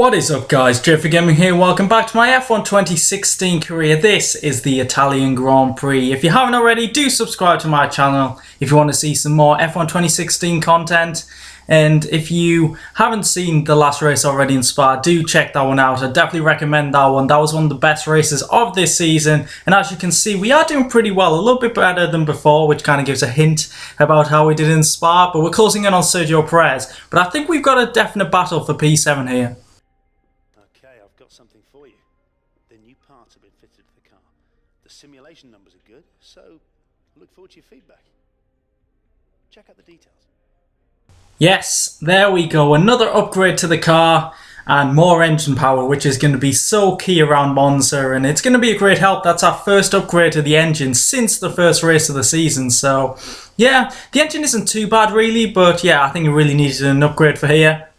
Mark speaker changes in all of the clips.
Speaker 1: What is up guys, JayFerGaming here, welcome back to my F1 2016 career. This is the Italian Grand Prix. If you haven't already, do subscribe to my channel if you want to see some more F1 2016 content. And if you haven't seen the last race already in Spa, do check that one out. I definitely recommend that one. That was one of the best races of this season. And as you can see, we are doing pretty well, a little bit better than before, which kind of gives a hint about how we did in Spa. But we're closing in on Sergio Perez. But I think we've got a definite battle for P7 here.
Speaker 2: I've got something for you. The new parts have been fitted to the car. The simulation numbers are good, so look forward to your feedback. Check out the details.
Speaker 1: Yes, there we go. Another upgrade to the car and more engine power, which is going to be so key around Monza, and it's going to be a great help. That's our first upgrade to the engine since the first race of the season. So yeah, the engine isn't too bad really, but yeah, I think it really needed an upgrade for here.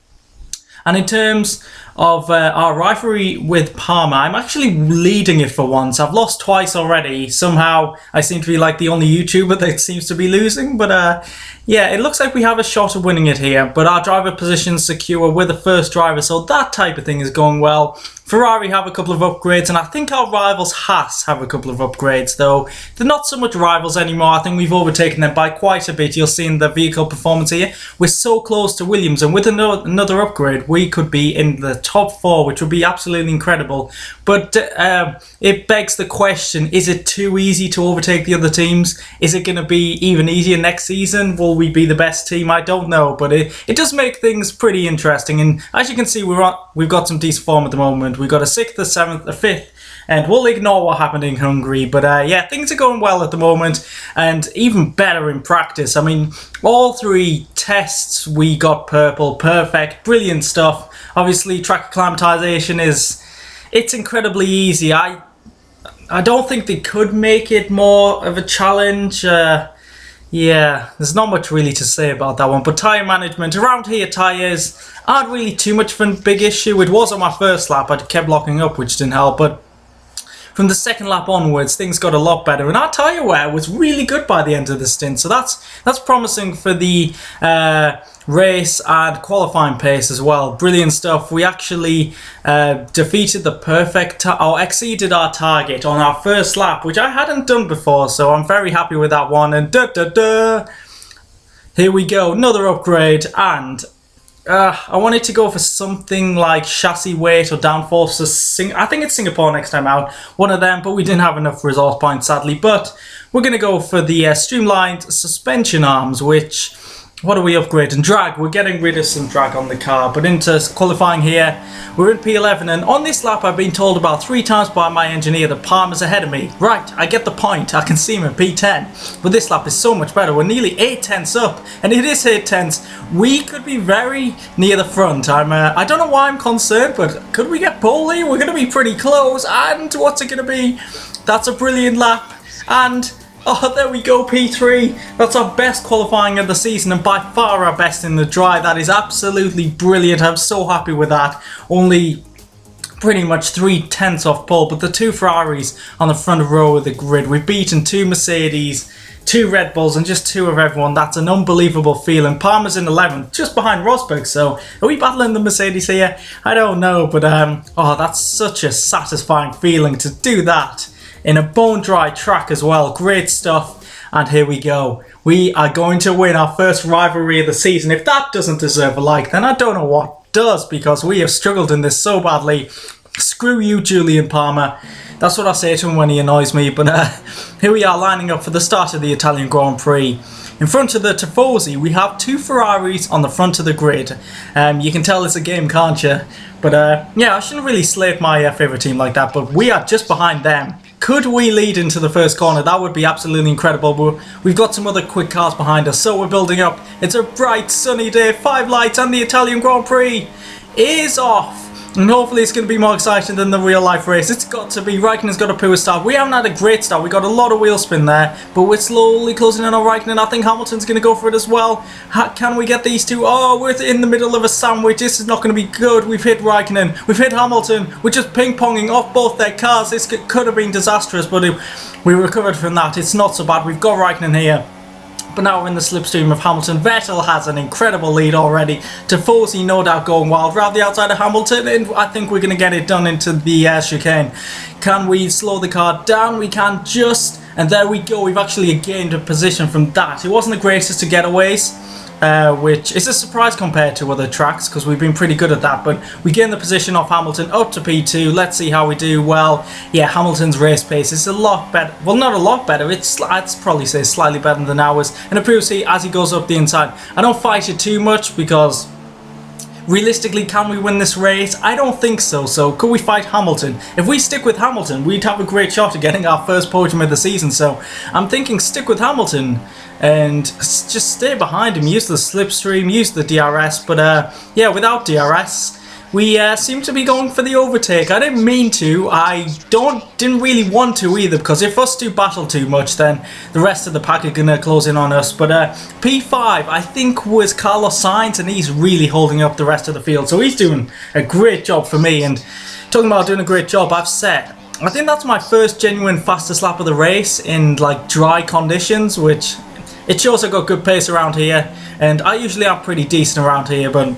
Speaker 1: And in terms of our rivalry with Parma, I'm actually leading it for once. I've lost twice already. Somehow I seem to be like the only YouTuber that seems to be losing. But yeah, it looks like we have a shot of winning it here. But our driver position's secure. We're the first driver, so that type of thing is going well. Ferrari have a couple of upgrades, and I think our rivals Haas have a couple of upgrades, though they're not so much rivals anymore. I think we've overtaken them by quite a bit. You'll see in the vehicle performance here, we're so close to Williams, and with another upgrade, we could be in the top 4, which would be absolutely incredible. But it begs the question, is it too easy to overtake the other teams? Is it going to be even easier next season? Will we be the best team? I don't know, but it does make things pretty interesting. And as you can see, we've got some decent form at the moment. We've got a 6th, a 7th, a 5th, and we'll ignore what happened in Hungary. But yeah, things are going well at the moment, and even better in practice. I mean, all 3 tests we got purple, perfect, brilliant stuff. Obviously, track acclimatization it's incredibly easy. I don't think they could make it more of a challenge. Yeah, there's not much really to say about that one. But tyre management, around here tyres aren't really too much of a big issue. It was on my first lap, I kept locking up, which didn't help. But from the second lap onwards, things got a lot better. And our tyre wear was really good by the end of the stint. So that's promising for the race and qualifying pace as well. Brilliant stuff. We actually defeated the perfect, or exceeded our target on our first lap, which I hadn't done before, so I'm very happy with that one. And here we go, another upgrade, and I wanted to go for something like chassis weight or downforce. I think it's Singapore next time out, one of them, but we didn't have enough resource points sadly. But we're going to go for the streamlined suspension arms, which, what are we upgrading? Drag. We're getting rid of some drag on the car. But into qualifying here, we're in P11. And on this lap, I've been told about 3 times by my engineer that Parma's ahead of me. Right, I get the point. I can see him in P10. But this lap is so much better. We're nearly 8 tenths up. And it is 8 tenths. We could be very near the front. I don't know why I'm concerned, but could we get pole here? We're going to be pretty close. And what's it going to be? That's a brilliant lap. And oh, there we go, P3. That's our best qualifying of the season, and by far our best in the dry. That is absolutely brilliant. I'm so happy with that. Only pretty much 3 tenths off pole, but the 2 Ferraris on the front row of the grid. We've beaten 2 Mercedes, 2 Red Bulls, and just 2 of everyone. That's an unbelievable feeling. Parma's in 11th, just behind Rosberg. So are we battling the Mercedes here? I don't know, but oh, that's such a satisfying feeling to do that in a bone dry track as well. Great stuff. And here we go. We are going to win our first rivalry of the season. If that doesn't deserve a like, then I don't know what does, because we have struggled in this so badly. Screw you, Julian Palmer. That's what I say to him when he annoys me. But here we are, lining up for the start of the Italian Grand Prix. In front of the Tifosi, we have 2 Ferraris on the front of the grid. You can tell it's a game, can't you? But yeah, I shouldn't really slate my favourite team like that, but we are just behind them. Could we lead into the first corner? That would be absolutely incredible. But we've got some other quick cars behind us, so we're building up. It's a bright sunny day, 5 lights, and the Italian Grand Prix is off. And hopefully it's going to be more exciting than the real life race. It's got to be. Raikkonen's got a poor start. We haven't had a great start. We got a lot of wheel spin there, but we're slowly closing in on Raikkonen. I think Hamilton's going to go for it as well. Can we get these 2? Oh, we're in the middle of a sandwich. This is not going to be good. We've hit Raikkonen. We've hit Hamilton. We're just ping-ponging off both their cars. This could have been disastrous, but we recovered from that. It's not so bad. We've got Raikkonen here. But now we're in the slipstream of Hamilton. Vettel has an incredible lead already. Tifosi no doubt going wild around the outside of Hamilton, and I think we're going to get it done into the chicane. Can we slow the car down? We can just, and there we go. We've actually gained a position from that. It wasn't the greatest of getaways, which is a surprise compared to other tracks because we've been pretty good at that, but we gain the position off Hamilton up to P2. Let's see how we do. Well, yeah, Hamilton's race pace is a lot better. Well, not a lot better, I'd probably say slightly better than ours, and improves as he goes up the inside. I don't fight it too much because realistically, can we win this race? I don't think so. So could we fight Hamilton? If we stick with Hamilton, we'd have a great shot at getting our first podium of the season. So I'm thinking stick with Hamilton and just stay behind him, use the slipstream, use the DRS. But yeah, without DRS, we seem to be going for the overtake. I didn't mean to. I didn't really want to either, because if us two battle too much, then the rest of the pack are gonna close in on us. But P5, I think, was Carlos Sainz, and he's really holding up the rest of the field. So he's doing a great job for me. And talking about doing a great job, I think that's my first genuine fastest lap of the race in like dry conditions, which it shows I got good pace around here, and I usually am pretty decent around here, but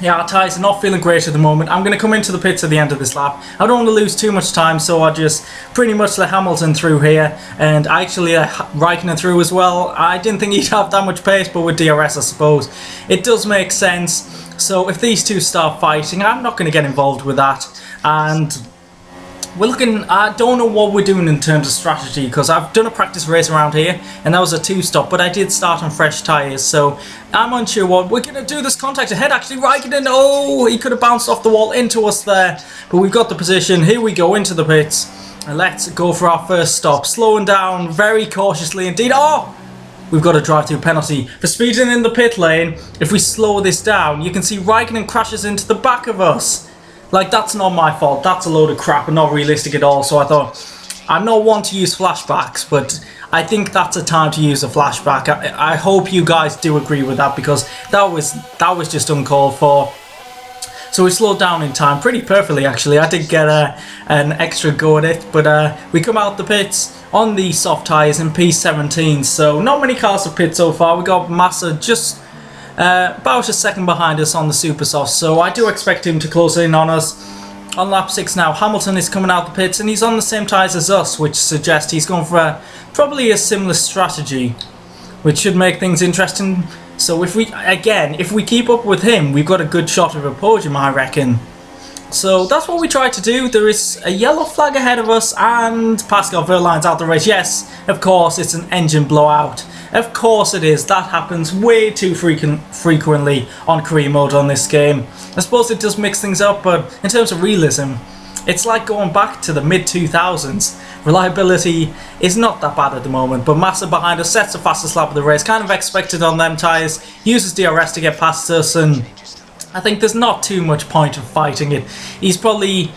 Speaker 1: yeah, our tyres are not feeling great at the moment. I'm going to come into the pits at the end of this lap. I don't want to lose too much time, so I just pretty much let Hamilton through here, and I actually Raikkonen through as well. I didn't think he'd have that much pace, but with DRS I suppose it does make sense. So if these two start fighting, I'm not going to get involved with that, and we're looking, I don't know what we're doing in terms of strategy, because I've done a practice race around here and that was a 2-stop, but I did start on fresh tyres, so I'm unsure what we're going to do. This contact ahead, actually, Raikkonen, oh, he could have bounced off the wall into us there, but we've got the position. Here we go into the pits, and let's go for our first stop, slowing down very cautiously indeed. Oh! We've got a drive-through penalty for speeding in the pit lane. If we slow this down, you can see Raikkonen crashes into the back of us. Like, that's not my fault. That's a load of crap and not realistic at all. So I thought, I'm not one to use flashbacks, but I think that's a time to use a flashback. I hope you guys do agree with that, because that was just uncalled for. So we slowed down in time pretty perfectly, actually. I did get an extra go at it, but we come out the pits on the soft tyres in P17. So not many cars have pit so far. We got Massa just about a second behind us on the super soft, so I do expect him to close in on us. On lap 6 now, Hamilton is coming out the pits, and he's on the same tyres as us, which suggests he's going for probably a similar strategy, which should make things interesting. So if we keep up with him, we've got a good shot of a podium, I reckon. So that's what we tried to do. There is a yellow flag ahead of us, and Pascal Wehrlein's out the race. Yes, of course, it's an engine blowout. Of course it is. That happens way too frequently on career mode on this game. I suppose it does mix things up, but in terms of realism, it's like going back to the mid-2000s. Reliability is not that bad at the moment, but Massa behind us sets the fastest lap of the race. Kind of expected on them tyres. Uses DRS to get past us, and I think there's not too much point of fighting it. He's probably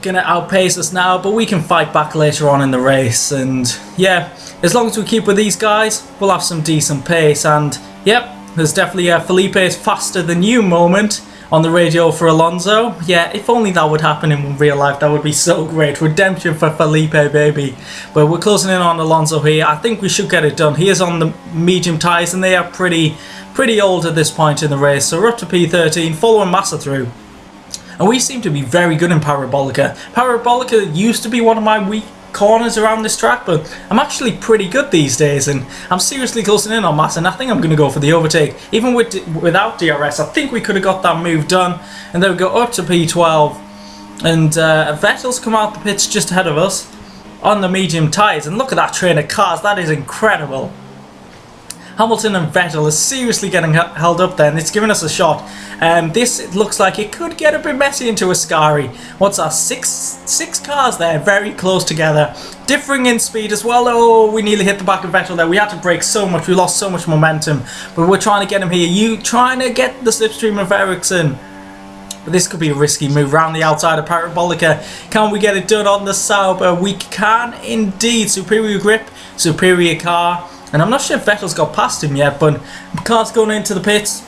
Speaker 1: gonna outpace us now, but we can fight back later on in the race. And yeah, as long as we keep with these guys, we'll have some decent pace. And yep, there's definitely a Felipe's faster than you moment on the radio for Alonso. Yeah, if only that would happen in real life, that would be so great. Redemption for Felipe, baby. But we're closing in on Alonso here. I think we should get it done. He is on the medium tyres, and they are pretty old at this point in the race. So we're up to P13, following Massa through. And we seem to be very good in Parabolica. Parabolica used to be one of my weak corners around this track, but I'm actually pretty good these days, and I'm seriously closing in on Massa, and I think I'm going to go for the overtake. Even without DRS, I think we could have got that move done. And then we go up to P12, and Vettel's come out the pits just ahead of us on the medium tyres, and look at that train of cars, that is incredible. Hamilton and Vettel are seriously getting held up there, and it's giving us a shot. This looks like it could get a bit messy into Ascari. What's that? Six cars there, very close together, differing in speed as well. Oh, we nearly hit the back of Vettel there. We had to brake so much, we lost so much momentum, but we're trying to get him here. You trying to get the slipstream of Ericsson. But this could be a risky move round the outside of Parabolica. Can we get it done on the Sauber? We can indeed. Superior grip, superior car. And I'm not sure if Vettel's got past him yet, but car's going into the pits.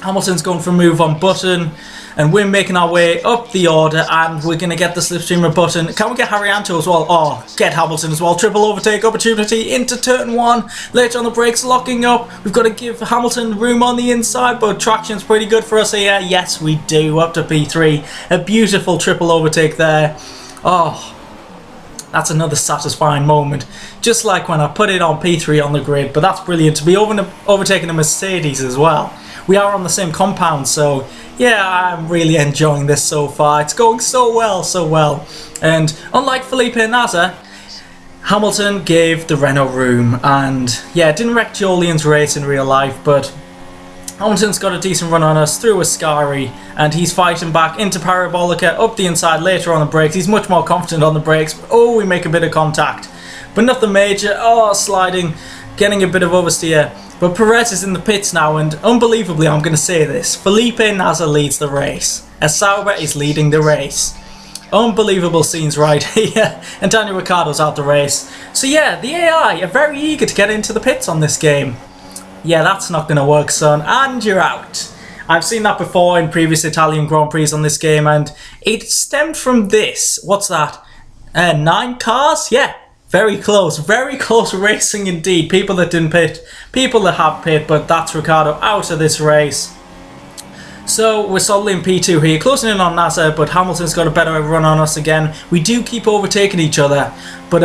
Speaker 1: Hamilton's going for a move on Button. and we're making our way up the order, and we're going to get the slipstreamer button. Can we get Haryanto as well? Oh, get Hamilton as well. Triple overtake opportunity into turn 1. Later on the brakes locking up. We've got to give Hamilton room on the inside, but traction's pretty good for us here. Yes, we do. Up to P3. A beautiful triple overtake there. Oh, that's another satisfying moment. Just like when I put it on P3 on the grid, but that's brilliant. To be overtaking a Mercedes as well. We are on the same compound, so yeah, I'm really enjoying this so far. It's going so well, so well. And unlike Felipe Nasr, Hamilton gave the Renault room, and yeah, didn't wreck Jolien's race in real life, but Hamilton's got a decent run on us through Ascari, and he's fighting back into Parabolica, up the inside later on the brakes. He's much more confident on the brakes. Oh, we make a bit of contact, but nothing major. Oh, sliding, getting a bit of oversteer. But Perez is in the pits now, and unbelievably, I'm going to say this, Felipe Nasr leads the race, as Sauber is leading the race. Unbelievable scenes right here, and Daniel Ricciardo's out the race. So yeah, the AI are very eager to get into the pits on this game. Yeah, that's not going to work, son, and you're out. I've seen that before in previous Italian Grand Prix on this game, and it stemmed from this. What's that? 9 cars? Yeah, very close racing indeed. People that didn't pit, people that have pit, but that's Ricciardo out of this race. So we're solidly in P2 here, closing in on Nasr, but Hamilton's got a better run on us again. We do keep overtaking each other, but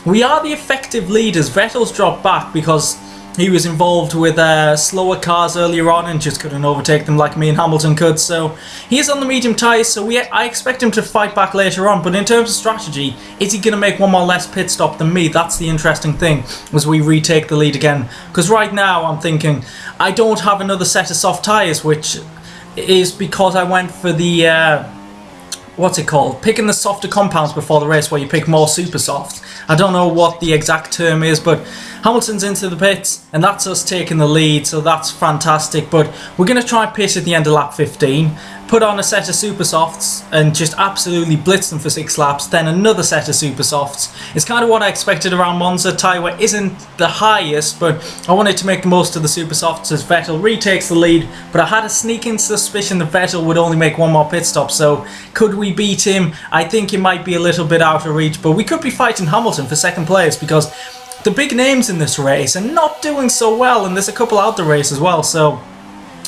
Speaker 1: we are the effective leaders. Vettel's dropped back because he was involved with slower cars earlier on and just couldn't overtake them like me and Hamilton could. So he is on the medium tyres, so I expect him to fight back later on. But in terms of strategy, is he going to make one more less pit stop than me? That's the interesting thing as we retake the lead again. Because right now I'm thinking I don't have another set of soft tyres, which is because I went for the what's it called? Picking the softer compounds before the race, where you pick more super soft. I don't know what the exact term is, but Hamilton's into the pits, and that's us taking the lead, so that's fantastic. But we're going to try pit at the end of lap 15, put on a set of super softs, and just absolutely blitz them for 6 laps, then another set of super softs. It's kind of what I expected around Monza. Tyre wear isn't the highest, but I wanted to make the most of the super softs as Vettel retakes the lead, but I had a sneaking suspicion that Vettel would only make one more pit stop, so could we beat him? I think it might be a little bit out of reach, but we could be fighting Hamilton for second place, because the big names in this race are not doing so well, and there's a couple out the race as well, so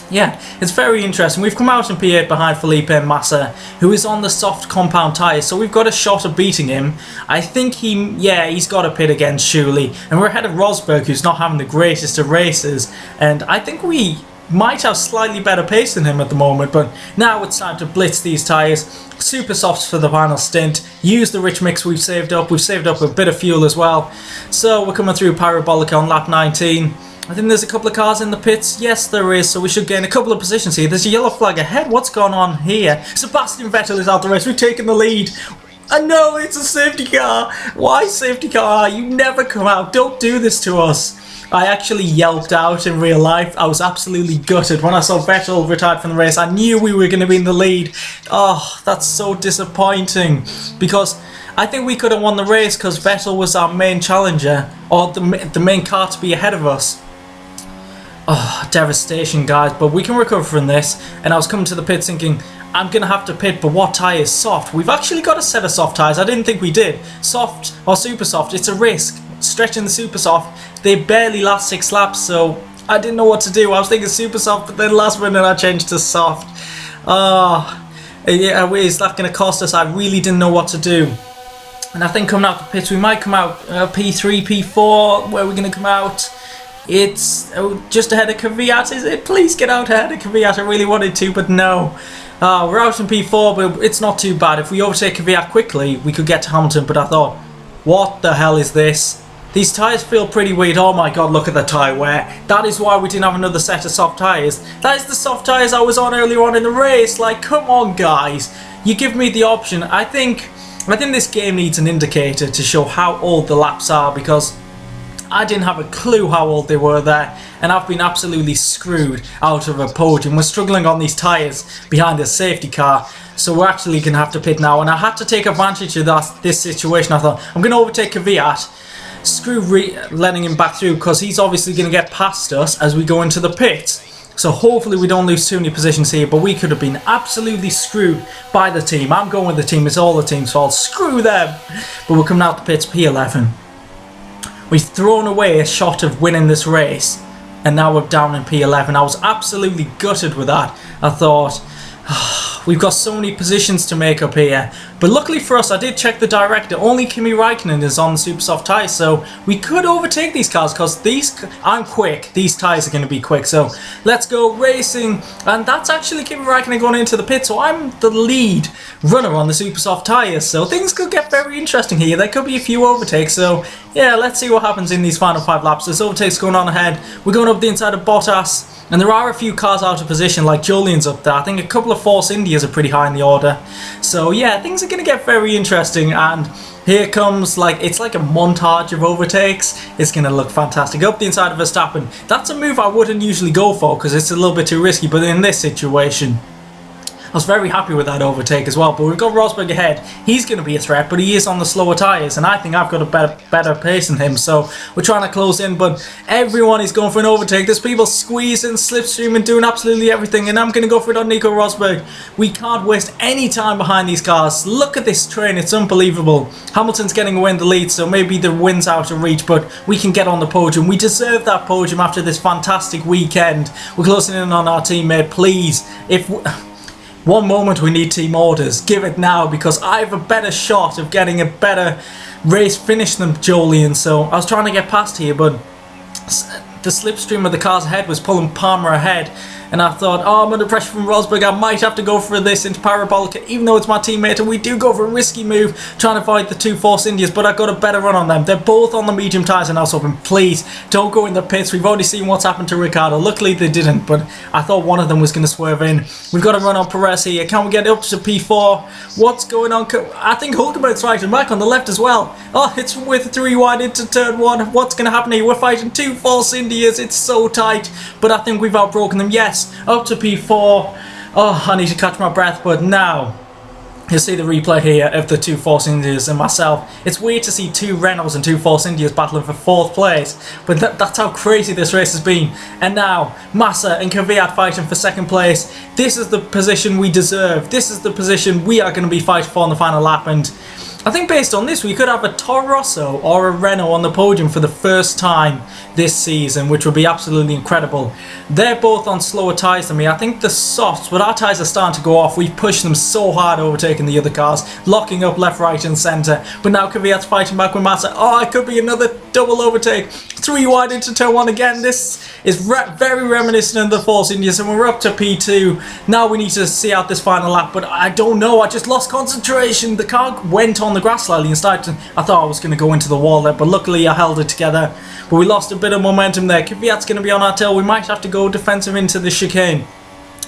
Speaker 1: yeah, it's very interesting. We've come out in P8 behind Felipe Massa, who is on the soft compound tyres, so we've got a shot of beating him. I think he's got a pit against Schuley, and we're ahead of Rosberg, who's not having the greatest of races, and I think we might have slightly better pace than him at the moment, but now it's time to blitz these tyres. Super softs for the final stint. Use the rich mix we've saved up. We've saved up a bit of fuel as well. So we're coming through Parabolica on lap 19. I think there's a couple of cars in the pits. Yes, there is, so we should gain a couple of positions here. There's a yellow flag ahead. What's going on here? Sebastian Vettel is out the race. We've taken the lead. I know it's a safety car. Why safety car? You never come out. Don't do this to us. I actually yelped out in real life. I was absolutely gutted when I saw Vettel retired from the race. I knew we were going to be in the lead. Oh, that's so disappointing, because I think we could have won the race because Vettel was our main challenger, or the main car to be ahead of us. Oh, devastation, guys, but we can recover from this. And I was coming to the pits thinking, I'm going to have to pit, but what tyre is soft? We've actually got a set of soft tyres. I didn't think we did. Soft or super soft, it's a risk. Stretching the super soft, they barely last 6 laps, so I didn't know what to do. I was thinking super soft, but then last minute I changed to soft. Yeah, is that going to cost us? I really didn't know what to do. And I think coming out the pits, we might come out P3, P4. Where are we going to come out? It's just ahead of Kvyat, is it? Please get out ahead of Kvyat. I really wanted to, but no. We're out in P4, but it's not too bad. If we overtake Kvyat quickly, we could get to Hamilton, but I thought, what the hell is this? These tyres feel pretty weird. Oh my god, look at the tyre wear. That is why we didn't have another set of soft tyres. That is the soft tyres I was on earlier on in the race. Like, come on, guys. You give me the option. I think this game needs an indicator to show how old the laps are, because I didn't have a clue how old they were there, and I've been absolutely screwed out of a podium. We're struggling on these tyres behind the safety car, so we're actually going to have to pit now, and I had to take advantage of this situation. I thought, I'm going to overtake Kvyat, screw letting him back through, because he's obviously going to get past us as we go into the pit. So hopefully we don't lose too many positions here, but we could have been absolutely screwed by the team. I'm going with the team, it's all the team's fault. Screw them! But we're coming out the pits P11. We've thrown away a shot of winning this race, and now we're down in P11. I was absolutely gutted with that. I thought, we've got so many positions to make up here. But luckily for us, I did check the director. Only Kimi Raikkonen is on the super soft tyres, so we could overtake these cars because I'm quick. These tyres are going to be quick, so let's go racing. And that's actually Kimi Raikkonen going into the pit, so I'm the lead runner on the super soft tyres. So things could get very interesting here. There could be a few overtakes, so yeah, let's see what happens in these final 5 laps. There's overtakes going on ahead. We're going up the inside of Bottas. And there are a few cars out of position, like Julian's up there. I think a couple of Force Indias are pretty high in the order. So yeah, things are going to get very interesting. And here comes, it's like a montage of overtakes. It's going to look fantastic. Up the inside of Verstappen. That's a move I wouldn't usually go for because it's a little bit too risky. But in this situation, I was very happy with that overtake as well. But we've got Rosberg ahead. He's going to be a threat, but he is on the slower tyres, and I think I've got a better pace than him. So we're trying to close in, but everyone is going for an overtake. There's people squeezing, slipstreaming, doing absolutely everything, and I'm going to go for it on Nico Rosberg. We can't waste any time behind these cars. Look at this train. It's unbelievable. Hamilton's getting away in the lead, so maybe the win's out of reach, but we can get on the podium. We deserve that podium after this fantastic weekend. We're closing in on our teammate. Please, one moment we need team orders. Give it now because I have a better shot of getting a better race finish than Jolien. So I was trying to get past here, but the slipstream of the cars ahead was pulling Palmer ahead. And I thought, I'm under pressure from Rosberg. I might have to go for this into Parabolica, even though it's my teammate. And we do go for a risky move, trying to avoid the 2 Force Indias. But I got a better run on them. They're both on the medium tyres, and I was hoping, please, don't go in the pits. We've already seen what's happened to Ricciardo. Luckily, they didn't, but I thought one of them was going to swerve in. We've got to run on Perez here. Can we get up to P4? What's going on? I think Hulkenberg's fighting back on the left as well. Oh, it's with 3 wide into turn 1. What's going to happen here? We're fighting 2 Force Indias. It's so tight, but I think we've outbroken them. Yes, up to P4. Oh, I need to catch my breath, but now you'll see the replay here of the 2 Force Indias and myself. It's weird to see 2 Renaults and 2 Force Indias battling for 4th place, but that's how crazy this race has been. And now Massa and Kvyat fighting for 2nd place. This is the position we deserve. This is the position we are going to be fighting for on the final lap, and I think based on this we could have a Toro Rosso or a Renault on the podium for the first time this season, which would be absolutely incredible. They're both on slower tyres than me. I think the softs, but our tyres are starting to go off. We've pushed them so hard overtaking the other cars, locking up left, right and centre. But now Kvyat's fighting back with Massa. Oh, it could be another double overtake. 3 wide into turn 1 again. This is very reminiscent of the Force Indians, and we're up to P2. Now we need to see out this final lap, but I don't know. I just lost concentration. The car went on the grass slightly and started. I thought I was going to go into the wall there, but luckily I held it together. But we lost a bit of momentum there. Kvyat's going to be on our tail. We might have to go defensive into the chicane.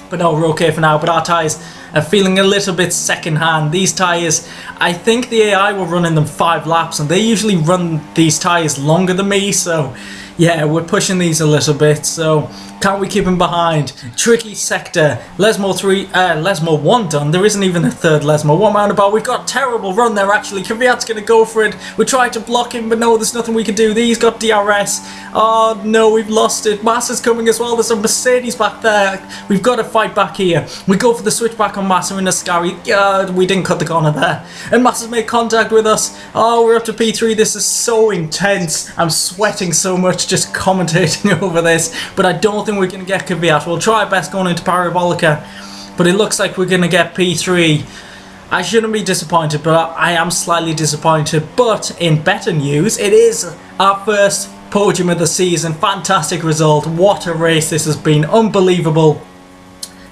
Speaker 1: But no, we're okay for now. But our tyres are feeling a little bit second-hand. These tyres, I think the AI were running them 5 laps, and they usually run these tyres longer than me. So yeah, we're pushing these a little bit. So can't we keep him behind? Tricky sector. Lesmo 1 done. There isn't even a 3rd Lesmo. What roundabout? We've got a terrible run there actually. Kvyat's going to go for it. We're trying to block him, but no, there's nothing we can do. He's got DRS. Oh no, we've lost it. Massa's coming as well. There's a Mercedes back there. We've got to fight back here. We go for the switchback on Massa and Ascari. We didn't cut the corner there. And Massa's made contact with us. Oh, we're up to P3. This is so intense. I'm sweating so much just commentating over this, but I don't think we're going to get Kvyat. We'll try our best going into Parabolica, but it looks like we're going to get P3. I shouldn't be disappointed, but I am slightly disappointed. But in better news, it is our first podium of the season. Fantastic result. What a race this has been. Unbelievable.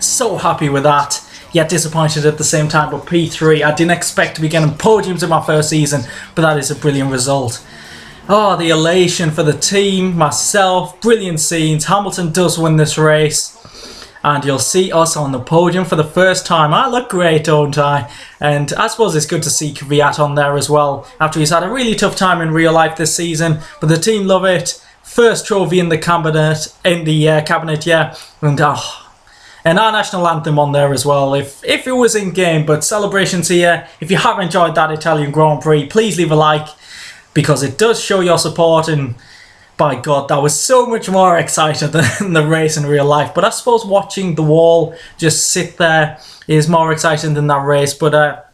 Speaker 1: So happy with that. Yet disappointed at the same time, but P3. I didn't expect to be getting podiums in my first season, but that is a brilliant result. Oh, the elation for the team, myself, brilliant scenes. Hamilton does win this race. And you'll see us on the podium for the first time. I look great, don't I? And I suppose it's good to see Kvyat on there as well, after he's had a really tough time in real life this season. But the team love it. First trophy in the cabinet, yeah. And our national anthem on there as well, if it was in game. But celebrations here. If you have enjoyed that Italian Grand Prix, please leave a like, because it does show your support, and by God, that was so much more exciting than the race in real life. But I suppose watching the wall just sit there is more exciting than that race. But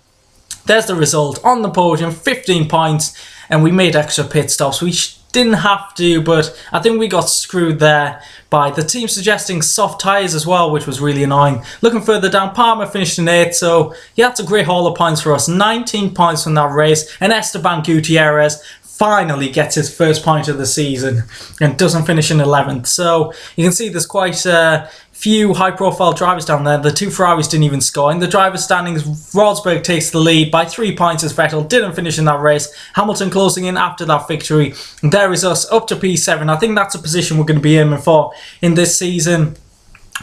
Speaker 1: there's the result on the podium, 15 points, and we made extra pit stops. We didn't have to, but I think we got screwed there by the team suggesting soft tyres as well, which was really annoying. Looking further down, Palmer finished in 8th, so yeah, that's a great haul of points for us. 19 points from that race, and Esteban Gutierrez finally gets his first point of the season and doesn't finish in 11th. So you can see there's quite a few high-profile drivers down there. The two Ferraris didn't even score. In the driver's standings, Rosberg takes the lead by 3 points as Vettel didn't finish in that race. Hamilton closing in after that victory. And there is us up to P7. I think that's a position we're going to be aiming for in this season.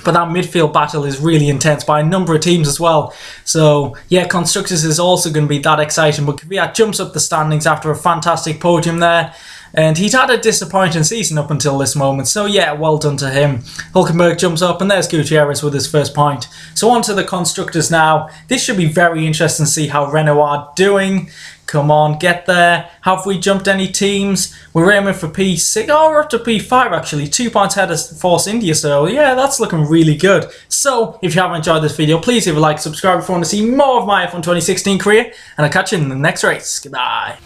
Speaker 1: But that midfield battle is really intense by a number of teams as well. So, yeah, Constructors is also going to be that exciting. But Kvyat jumps up the standings after a fantastic podium there. And he'd had a disappointing season up until this moment. So, yeah, well done to him. Hulkenberg jumps up, and there's Gutierrez with his first point. So, on to the Constructors now. This should be very interesting to see how Renault are doing. Come on, get there. Have we jumped any teams? We're aiming for P6. Oh, we're up to P5 actually. 2 points ahead of Force India. So yeah, that's looking really good. So if you haven't enjoyed this video, please leave a like, subscribe if you want to see more of my F1 2016 career. And I'll catch you in the next race. Goodbye.